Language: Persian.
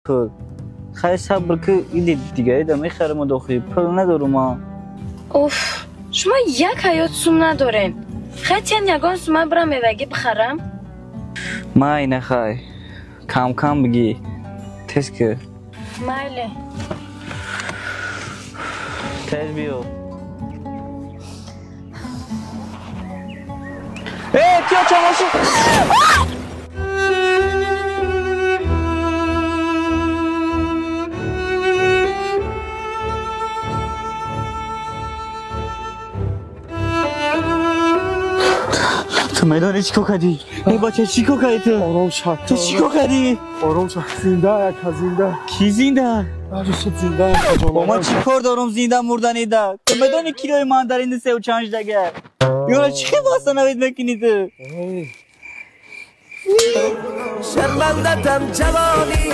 پول خیلی صبر که ایدید دیگه ایده میخرم و داخلی پول ندارم ها. اوف شما یک حیات سوم ندارین خیلی یگان سومه برم میوگی بخرم مای نخوای کم کم بگی تیز که مایله تیز بیو کیا چماشو تو میدانی چی کردی؟ ای بچه چی کردی تو؟ آرام شد تو چی کردی؟ آرام شد زنده یک زنده کی زنده؟ آجو شد زنده با ما چی کار دارم زنده مردنی ده؟ تو میدانی کیلوی من در این 3.5 دگه؟ یالا چی واسه نوید میکنی تو؟ شرمندتم جوانی